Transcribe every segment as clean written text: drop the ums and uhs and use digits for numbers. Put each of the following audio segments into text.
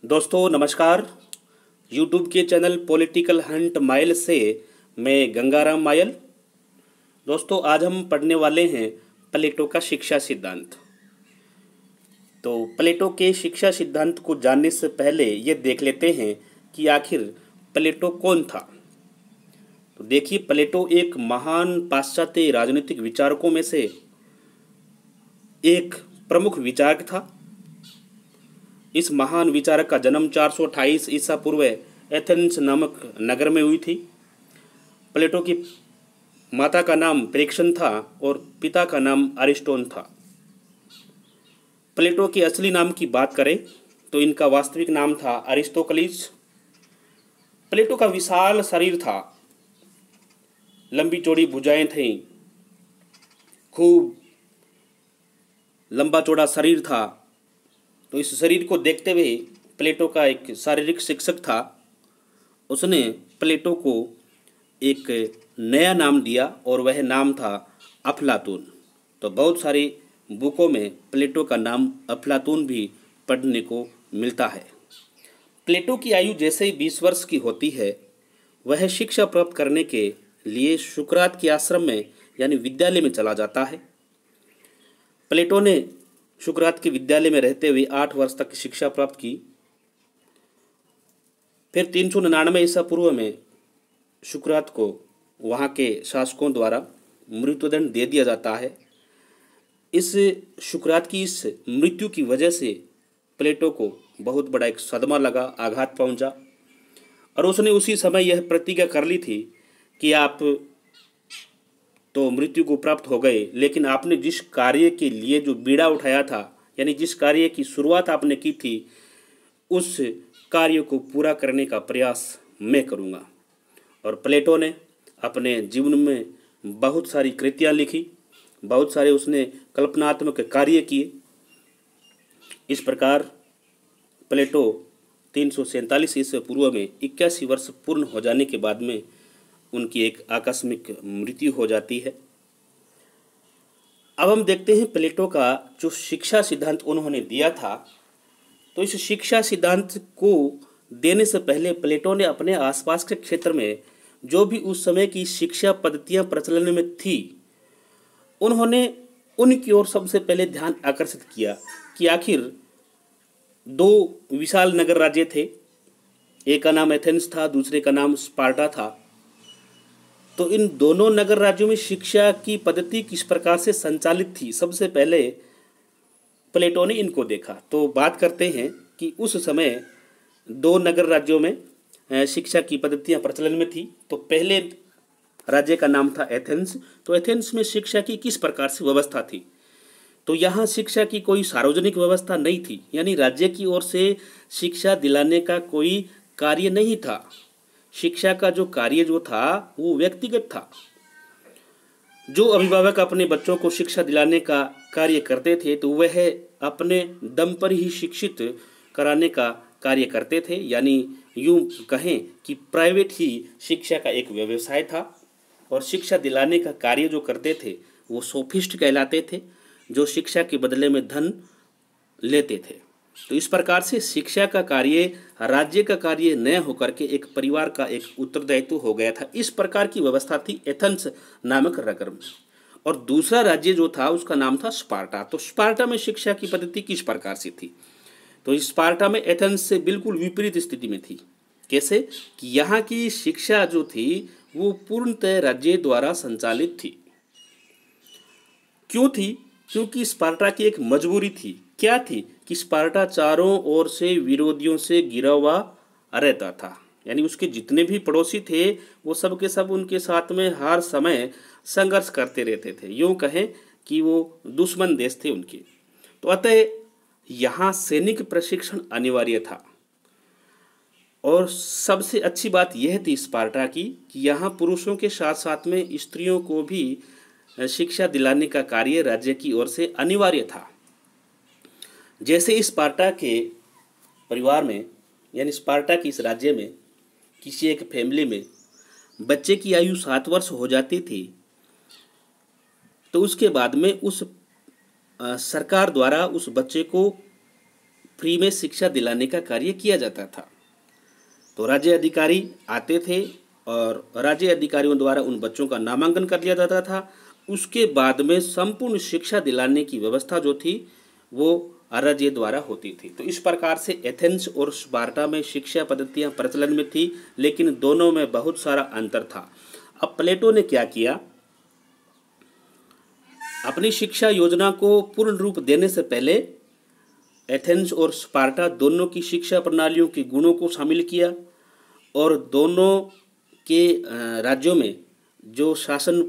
दोस्तों नमस्कार। यूट्यूब के चैनल पॉलिटिकल हंट माइल से मैं गंगाराम मायल। दोस्तों आज हम पढ़ने वाले हैं प्लेटो का शिक्षा सिद्धांत। तो प्लेटो के शिक्षा सिद्धांत को जानने से पहले ये देख लेते हैं कि आखिर प्लेटो कौन था। तो देखिए, प्लेटो एक महान पाश्चात्य राजनीतिक विचारकों में से एक प्रमुख विचारक था। इस महान विचारक का जन्म 428 ईसा पूर्व एथेंस नामक नगर में हुई थी। प्लेटो की माता का नाम प्रेक्षण था और पिता का नाम अरिस्टोन था। प्लेटो के असली नाम की बात करें तो इनका वास्तविक नाम था अरिस्तोकलिस। प्लेटो का विशाल शरीर था, लंबी चौड़ी भुजाएं थीं, खूब लंबा चौड़ा शरीर था। तो इस शरीर को देखते हुए प्लेटो का एक शारीरिक शिक्षक था, उसने प्लेटो को एक नया नाम दिया और वह नाम था अफलातून। तो बहुत सारी बुकों में प्लेटो का नाम अफलातून भी पढ़ने को मिलता है। प्लेटो की आयु जैसे ही 20 वर्ष की होती है, वह शिक्षा प्राप्त करने के लिए सुकरात के आश्रम में यानी विद्यालय में चला जाता है। प्लेटो ने सुकरात के विद्यालय में रहते हुए 8 वर्ष तक शिक्षा प्राप्त की। फिर 399 ईसा पूर्व में सुकरात को वहाँ के शासकों द्वारा मृत्युदंड दे दिया जाता है। इस सुकरात की इस मृत्यु की वजह से प्लेटो को बहुत बड़ा एक सदमा लगा, आघात पहुंचा और उसने उसी समय यह प्रतिज्ञा कर ली थी कि आप तो मृत्यु को प्राप्त हो गए, लेकिन आपने जिस कार्य के लिए जो बीड़ा उठाया था, यानी जिस कार्य की शुरुआत आपने की थी, उस कार्य को पूरा करने का प्रयास मैं करूँगा। और प्लेटो ने अपने जीवन में बहुत सारी कृतियाँ लिखी, बहुत सारे उसने कल्पनात्मक कार्य किए। इस प्रकार प्लेटो 347 ईसा पूर्व में 81 वर्ष पूर्ण हो जाने के बाद में उनकी एक आकस्मिक मृत्यु हो जाती है। अब हम देखते हैं प्लेटो का जो शिक्षा सिद्धांत उन्होंने दिया था। तो इस शिक्षा सिद्धांत को देने से पहले प्लेटो ने अपने आसपास के क्षेत्र में जो भी उस समय की शिक्षा पद्धतियां प्रचलन में थी, उन्होंने उनकी ओर सबसे पहले ध्यान आकर्षित किया कि आखिर 2 विशाल नगर राज्य थे, एक का नाम एथेंस था, दूसरे का नाम स्पार्टा था। तो इन दोनों नगर राज्यों में शिक्षा की पद्धति किस प्रकार से संचालित थी, सबसे पहले प्लेटो ने इनको देखा। तो बात करते हैं कि उस समय 2 नगर राज्यों में शिक्षा की पद्धतियां प्रचलन में थी। तो पहले राज्य का नाम था एथेंस। तो एथेंस में शिक्षा की किस प्रकार से व्यवस्था थी, तो यहाँ शिक्षा की कोई सार्वजनिक व्यवस्था नहीं थी, यानी राज्य की ओर से शिक्षा दिलाने का कोई कार्य नहीं था। शिक्षा का जो कार्य जो था वो व्यक्तिगत था। जो अभिभावक अपने बच्चों को शिक्षा दिलाने का कार्य करते थे, तो वह अपने दम पर ही शिक्षित कराने का कार्य करते थे, यानी यूं कहें कि प्राइवेट ही शिक्षा का एक व्यवसाय था। और शिक्षा दिलाने का कार्य जो करते थे वो सोफिस्ट कहलाते थे, जो शिक्षा के बदले में धन लेते थे। तो इस प्रकार से शिक्षा का कार्य राज्य का कार्य न होकर के एक परिवार का एक उत्तरदायित्व हो गया था। इस प्रकार की व्यवस्था थी एथेंस नामक नगर में। और दूसरा राज्य जो था उसका नाम था स्पार्टा। तो स्पार्टा में शिक्षा की पद्धति किस प्रकार से थी, तो स्पार्टा में एथेंस से बिल्कुल विपरीत स्थिति में थी। कैसे कि यहाँ की शिक्षा जो थी वो पूर्णतः राज्य द्वारा संचालित थी। क्यों थी? क्योंकि स्पार्टा की एक मजबूरी थी। क्या थी कि स्पार्टा चारों ओर से विरोधियों से घिरा हुआ रहता था, यानी उसके जितने भी पड़ोसी थे वो सब के सब उनके साथ में हर समय संघर्ष करते रहते थे, यूँ कहें कि वो दुश्मन देश थे उनके। तो अतः यहाँ सैनिक प्रशिक्षण अनिवार्य था। और सबसे अच्छी बात यह थी स्पार्टा की कि यहाँ पुरुषों के साथ साथ में स्त्रियों को भी शिक्षा दिलाने का कार्य राज्य की ओर से अनिवार्य था। जैसे स्पार्टा के परिवार में, यानी स्पार्टा की इस राज्य में किसी एक फैमिली में बच्चे की आयु 7 वर्ष हो जाती थी, तो उसके बाद में उस सरकार द्वारा उस बच्चे को फ्री में शिक्षा दिलाने का कार्य किया जाता था। तो राज्य अधिकारी आते थे और राज्य अधिकारियों द्वारा उन बच्चों का नामांकन कर लिया जाता था। उसके बाद में संपूर्ण शिक्षा दिलाने की व्यवस्था जो थी वो राज्य द्वारा होती थी। तो इस प्रकार से एथेंस और स्पार्टा में शिक्षा पद्धतियाँ प्रचलन में थी, लेकिन दोनों में बहुत सारा अंतर था। अब प्लेटो ने क्या किया, अपनी शिक्षा योजना को पूर्ण रूप देने से पहले एथेंस और स्पार्टा दोनों की शिक्षा प्रणालियों के गुणों को शामिल किया और दोनों के राज्यों में जो शासन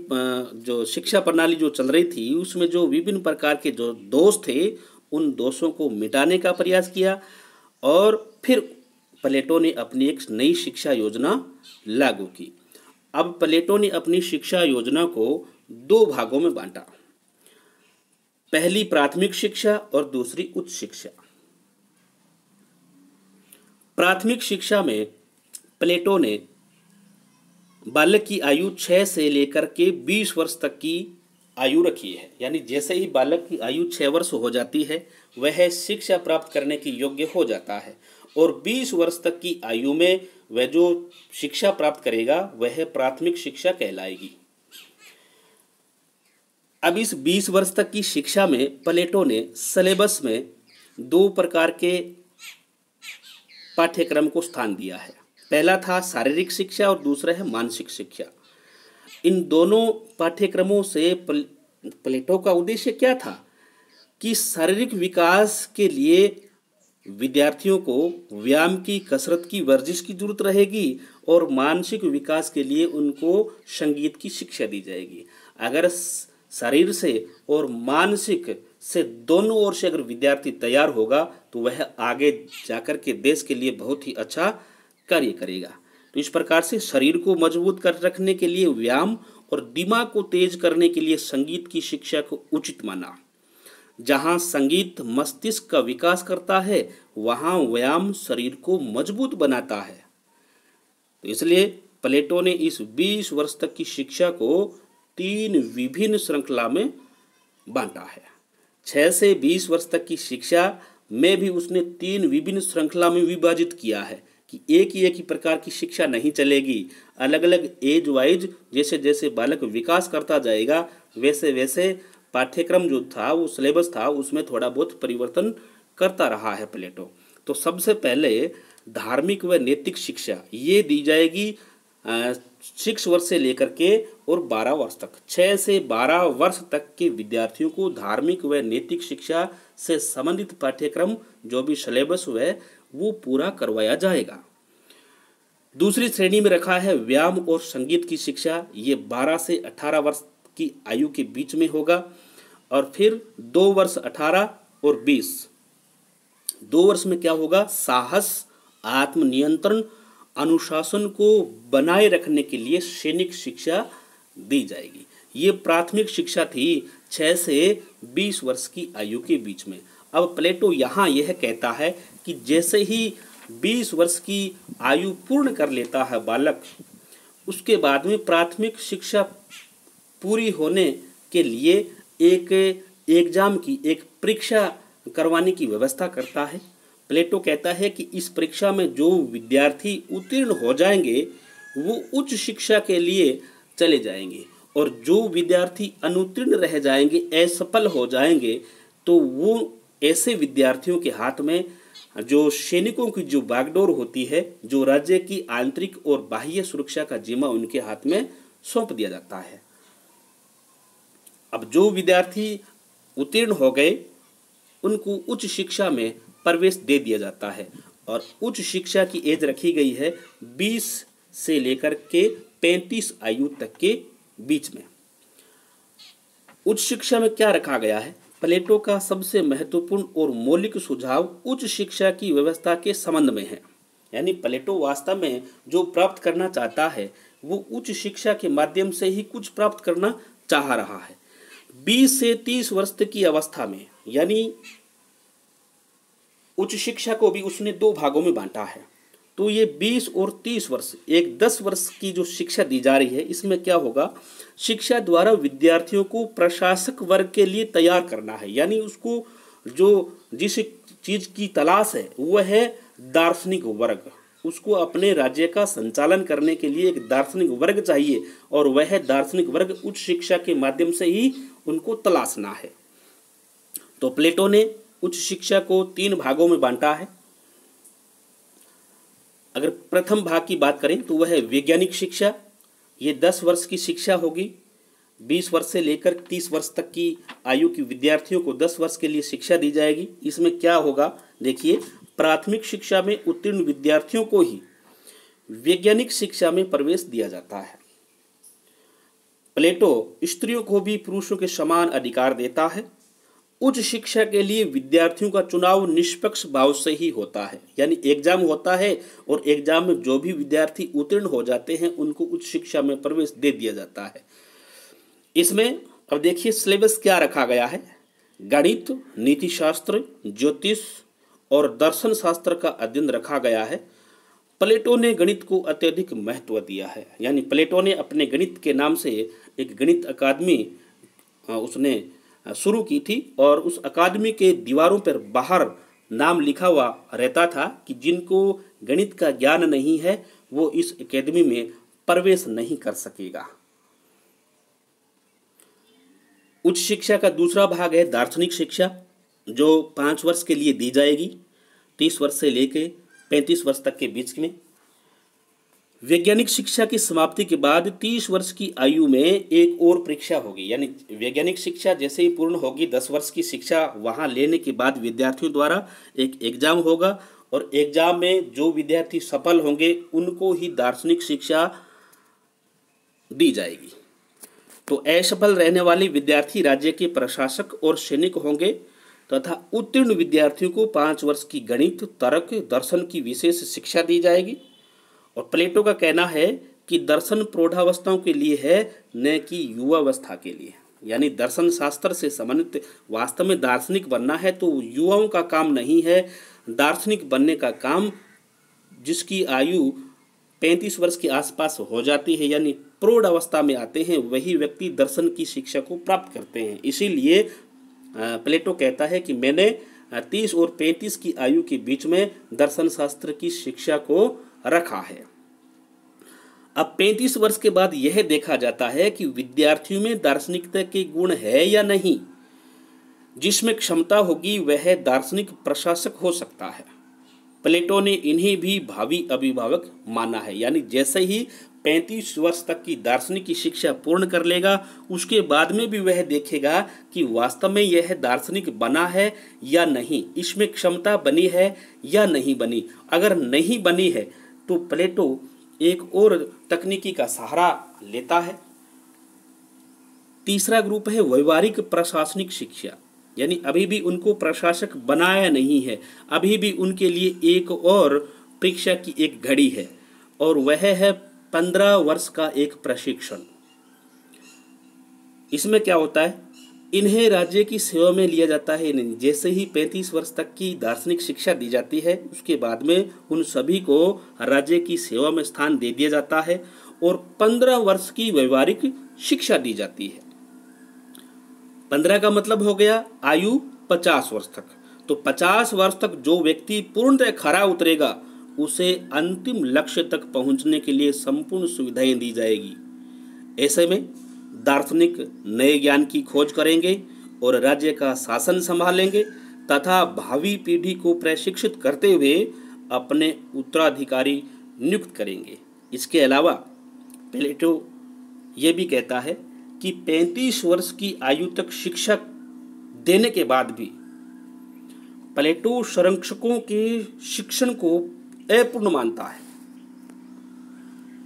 जो शिक्षा प्रणाली जो चल रही थी उसमें जो विभिन्न प्रकार के जो दोष थे उन दोषों को मिटाने का प्रयास किया और फिर प्लेटो ने अपनी एक नई शिक्षा योजना लागू की। अब प्लेटो ने अपनी शिक्षा योजना को दो भागों में बांटा, पहली प्राथमिक शिक्षा और दूसरी उच्च शिक्षा। प्राथमिक शिक्षा में प्लेटो ने बालक की आयु 6 से लेकर के 20 वर्ष तक की आयु रखी है। यानी जैसे ही बालक की आयु 6 वर्ष हो जाती है वह शिक्षा प्राप्त करने की योग्य हो जाता है और 20 वर्ष तक की आयु में वह जो शिक्षा प्राप्त करेगा वह प्राथमिक शिक्षा कहलाएगी। अब इस 20 वर्ष तक की शिक्षा में प्लेटो ने सिलेबस में दो प्रकार के पाठ्यक्रम को स्थान दिया है। पहला था शारीरिक शिक्षा और दूसरा है मानसिक शिक्षा। इन दोनों पाठ्यक्रमों से प्लेटो का उद्देश्य क्या था कि शारीरिक विकास के लिए विद्यार्थियों को व्यायाम की, कसरत की, वर्जिश की जरूरत रहेगी और मानसिक विकास के लिए उनको संगीत की शिक्षा दी जाएगी। अगर शरीर से और मानसिक से दोनों ओर से अगर विद्यार्थी तैयार होगा तो वह आगे जाकर के देश के लिए बहुत ही अच्छा कार्य करेगा। तो इस प्रकार से शरीर को मजबूत कर रखने के लिए व्यायाम और दिमाग को तेज करने के लिए संगीत की शिक्षा को उचित माना। जहाँ संगीत मस्तिष्क का विकास करता है वहाँ व्यायाम शरीर को मजबूत बनाता है। तो इसलिए प्लेटो ने इस 20 वर्ष तक की शिक्षा को 3 विभिन्न श्रृंखला में बांटा है। 6 से 20 वर्ष तक की शिक्षा में भी उसने 3 विभिन्न श्रृंखला में विभाजित किया है कि एक ही प्रकार की शिक्षा नहीं चलेगी। अलग अलग एज वाइज जैसे जैसे बालक विकास करता जाएगा वैसे वैसे पाठ्यक्रम जो था वो सिलेबस था उसमें थोड़ा बहुत परिवर्तन करता रहा है प्लेटो। तो सबसे पहले धार्मिक व नैतिक शिक्षा ये दी जाएगी 6 वर्ष से लेकर के और 12 वर्ष तक। 6 से 12 वर्ष तक के विद्यार्थियों को धार्मिक व नैतिक शिक्षा से संबंधित पाठ्यक्रम जो भी सिलेबस है वो पूरा करवाया जाएगा। दूसरी श्रेणी में रखा है व्यायाम और संगीत की शिक्षा। ये 12 से 18 वर्ष की आयु के बीच में होगा और फिर 2 वर्ष 18 और 20। 2 वर्ष में क्या होगा, साहस, आत्मनियंत्रण, अनुशासन को बनाए रखने के लिए सैनिक शिक्षा दी जाएगी। ये प्राथमिक शिक्षा थी 6 से 20 वर्ष की आयु के बीच में। अब प्लेटो यहाँ यह कहता है कि जैसे ही 20 वर्ष की आयु पूर्ण कर लेता है बालक, उसके बाद में प्राथमिक शिक्षा पूरी होने के लिए एक एग्जाम की, एक परीक्षा करवाने की व्यवस्था करता है। प्लेटो कहता है कि इस परीक्षा में जो विद्यार्थी उत्तीर्ण हो जाएंगे वो उच्च शिक्षा के लिए चले जाएंगे और जो विद्यार्थी अनुत्तीर्ण रह जाएंगे, असफल हो जाएंगे, तो वो ऐसे विद्यार्थियों के हाथ में जो सैनिकों की जो बागडोर होती है, जो राज्य की आंतरिक और बाह्य सुरक्षा का जिम्मा उनके हाथ में सौंप दिया जाता है। अब जो विद्यार्थी उत्तीर्ण हो गए उनको उच्च शिक्षा में प्रवेश दे दिया जाता है और उच्च शिक्षा की एज रखी गई है 20 से लेकर के 35 आयु तक के बीच में। उच्च शिक्षा में क्या रखा गया है? प्लेटो का सबसे महत्वपूर्ण और मौलिक सुझाव उच्च शिक्षा की व्यवस्था के संबंध में है। यानी प्लेटो वास्तव में जो प्राप्त करना चाहता है वो उच्च शिक्षा के माध्यम से ही कुछ प्राप्त करना चाह रहा है। 20 से 30 वर्ष की अवस्था में, यानी उच्च शिक्षा को भी उसने 2 भागों में बांटा है। तो ये 20 और 30 वर्ष, एक 10 वर्ष की जो शिक्षा दी जा रही है, इसमें क्या होगा, शिक्षा द्वारा विद्यार्थियों को प्रशासक वर्ग के लिए तैयार करना है। यानी उसको जो जिस चीज की तलाश है वह है दार्शनिक वर्ग। उसको अपने राज्य का संचालन करने के लिए एक दार्शनिक वर्ग चाहिए और वह दार्शनिक वर्ग उच्च शिक्षा के माध्यम से ही उनको तलाशना है। तो प्लेटो ने उच्च शिक्षा को 3 भागों में बांटा है। अगर प्रथम भाग की बात करें तो वह है वैज्ञानिक शिक्षा। ये 10 वर्ष की शिक्षा होगी। 20 वर्ष से लेकर 30 वर्ष तक की आयु की विद्यार्थियों को 10 वर्ष के लिए शिक्षा दी जाएगी। इसमें क्या होगा, देखिए, प्राथमिक शिक्षा में उत्तीर्ण विद्यार्थियों को ही वैज्ञानिक शिक्षा में प्रवेश दिया जाता है। प्लेटो स्त्रियों को भी पुरुषों के समान अधिकार देता है। उच्च शिक्षा के लिए विद्यार्थियों का चुनाव निष्पक्ष भाव से ही होता है, यानी एग्जाम होता है और एग्जाम में जो भी विद्यार्थी उत्तीर्ण हो जाते हैं उनको उच्च शिक्षा में प्रवेश दे दिया जाता है। इसमें अब देखिए सिलेबस क्या रखा गया है। गणित, नीति शास्त्र, ज्योतिष और दर्शन शास्त्र का अध्ययन रखा गया है। प्लेटो ने गणित को अत्यधिक महत्व दिया है, यानी प्लेटो ने अपने गणित के नाम से एक गणित अकादमी उसने शुरू की थी और उस अकादमी के दीवारों पर बाहर नाम लिखा हुआ रहता था कि जिनको गणित का ज्ञान नहीं है वो इस अकादमी में प्रवेश नहीं कर सकेगा। उच्च शिक्षा का दूसरा भाग है दार्शनिक शिक्षा, जो 5 वर्ष के लिए दी जाएगी, 30 वर्ष से लेकर 35 वर्ष तक के बीच में। वैज्ञानिक शिक्षा की समाप्ति के बाद 30 वर्ष की आयु में एक और परीक्षा होगी, यानी वैज्ञानिक शिक्षा जैसे ही पूर्ण होगी 10 वर्ष की शिक्षा वहाँ लेने के बाद विद्यार्थियों द्वारा एक एग्जाम होगा और एग्जाम में जो विद्यार्थी सफल होंगे उनको ही दार्शनिक शिक्षा दी जाएगी। तो असफल रहने वाले विद्यार्थी राज्य के प्रशासक और सैनिक होंगे तथा उत्तीर्ण विद्यार्थियों को 5 वर्ष की गणित, तर्क, दर्शन की विशेष शिक्षा दी जाएगी। और प्लेटो का कहना है कि दर्शन प्रौढ़ावस्थाओं के लिए है, न कि युवावस्था के लिए। यानी दर्शन शास्त्र से संबंधित वास्तव में दार्शनिक बनना है तो युवाओं का काम नहीं है। दार्शनिक बनने का काम जिसकी आयु 35 वर्ष के आसपास हो जाती है, यानी प्रौढ़ अवस्था में आते हैं, वही व्यक्ति दर्शन की शिक्षा को प्राप्त करते हैं। इसीलिए प्लेटो कहता है कि मैंने 30 और 35 की आयु के बीच में दर्शन शास्त्र की शिक्षा को रखा है। अब 35 वर्ष के बाद यह देखा जाता है कि विद्यार्थियों में दार्शनिकता के गुण है या नहीं। जिसमें क्षमता होगी वह दार्शनिक प्रशासक हो सकता है। प्लेटो ने इन्हें भी भावी अभिभावक माना है, यानी जैसे ही 35 वर्ष तक की दार्शनिक की शिक्षा पूर्ण कर लेगा उसके बाद में भी वह देखेगा कि वास्तव में यह दार्शनिक बना है या नहीं, इसमें क्षमता बनी है या नहीं बनी। अगर नहीं बनी है तो प्लेटो एक और तकनीकी का सहारा लेता है। तीसरा ग्रुप है व्यवहारिक प्रशासनिक शिक्षा, यानी अभी भी उनको प्रशासक बनाया नहीं है, अभी भी उनके लिए एक और परीक्षा की एक घड़ी है और वह है 15 वर्ष का एक प्रशिक्षण। इसमें क्या होता है, इन्हें राज्य की सेवा में लिया जाता है नहीं। जैसे ही 35 वर्ष तक की दार्शनिक शिक्षा दी जाती है उसके बाद में उन सभी को राज्य की सेवा में स्थान दे दिया जाता है और 15 वर्ष की व्यवहारिक शिक्षा दी जाती है। 15 का मतलब हो गया आयु 50 वर्ष तक। तो 50 वर्ष तक जो व्यक्ति पूर्णतः खरा उतरेगा उसे अंतिम लक्ष्य तक पहुंचने के लिए संपूर्ण सुविधाएं दी जाएगी। ऐसे में दार्शनिक नए ज्ञान की खोज करेंगे और राज्य का शासन संभालेंगे तथा भावी पीढ़ी को प्रशिक्षित करते हुए अपने उत्तराधिकारी नियुक्त करेंगे। इसके अलावा प्लेटो ये भी कहता है कि 35 वर्ष की आयु तक शिक्षा देने के बाद भी प्लेटो संरक्षकों के शिक्षण को अपूर्ण मानता है।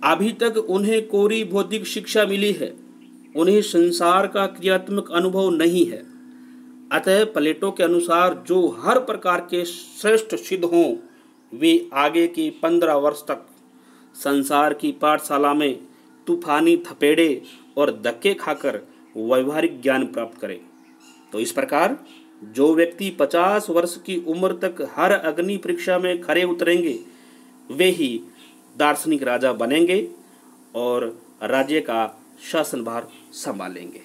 अभी तक उन्हें कोरी बौद्धिक शिक्षा मिली है, उन्हें संसार का क्रियात्मक अनुभव नहीं है। अतः प्लेटो के अनुसार जो हर प्रकार के श्रेष्ठ सिद्ध हों वे आगे के 15 वर्ष तक संसार की पाठशाला में तूफानी थपेड़े और धक्के खाकर व्यवहारिक ज्ञान प्राप्त करें। तो इस प्रकार जो व्यक्ति 50 वर्ष की उम्र तक हर अग्नि परीक्षा में खरे उतरेंगे वे ही दार्शनिक राजा बनेंगे और राज्य का शासनभार संभालेंगे।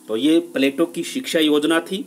तो ये प्लेटो की शिक्षा योजना थी।